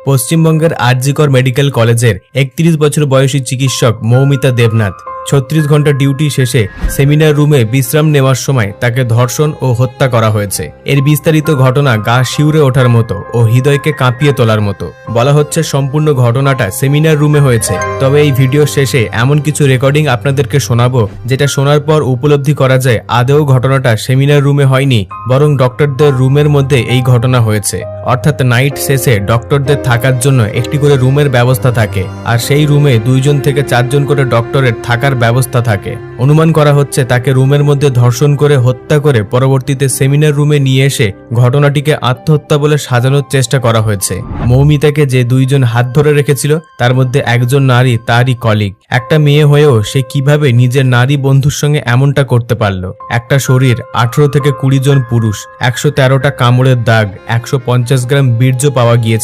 পশ্চিমবঙ্গের আরজিকর মেডিকেল কলেজের ৩১ বছর বয়সী চিকিৎসক মৌমিতা দেবনাথ ৩৬ ঘন্টা ডিউটি শেষে সেমিনার রুমে বিশ্রাম নেওয়ার সময় তাকে ধর্ষণ ও হত্যা করা হয়েছে। এর বিস্তারিত ঘটনা গা শিউরে ওঠার মতো ও হৃদয়কে কাঁপিয়ে তোলার মতো। বলা হচ্ছে সম্পূর্ণ ঘটনাটা সেমিনার রুমে হয়েছে। তবে এই ভিডিও শেষে এমন কিছু রেকর্ডিং আপনাদেরকে শোনাবো যেটা শোনার পর উপলব্ধি করা যায় আদৌ ঘটনাটা সেমিনার রুমে হয়নি, বরং ডক্টরদের রুমের মধ্যে এই ঘটনা হয়েছে। অর্থাৎ নাইট শেষে ডক্টরদের থাকার জন্য একটি করে রুমের ব্যবস্থা থাকে, আর সেই রুমে 2 থেকে 4 জন করে ডক্টরের থাকার ব্যবস্থা থাকে। অনুমান করা হচ্ছে তাকে রুমের মধ্যে ধর্ষণ করে হত্যা করে পরবর্তীতে সেমিনার রুমে নিয়ে এসে ঘটনাটিকে আত্মহত্যা বলে সাজানোর চেষ্টা করা হয়েছে। মৌমিতাকে যে 2 জন হাত ধরে রেখেছিল তার মধ্যে একজন নারী তারই কলিগ। একটা মেয়ে হয়েও সে কিভাবে নিজের নারী বন্ধুর সঙ্গে এমনটা করতে পারলো? একটা শরীর, 18 থেকে 20 জন পুরুষ, 113টা কামড়ের দাগ, 150 গ্রাম বীর্য পাওয়া গিয়েছে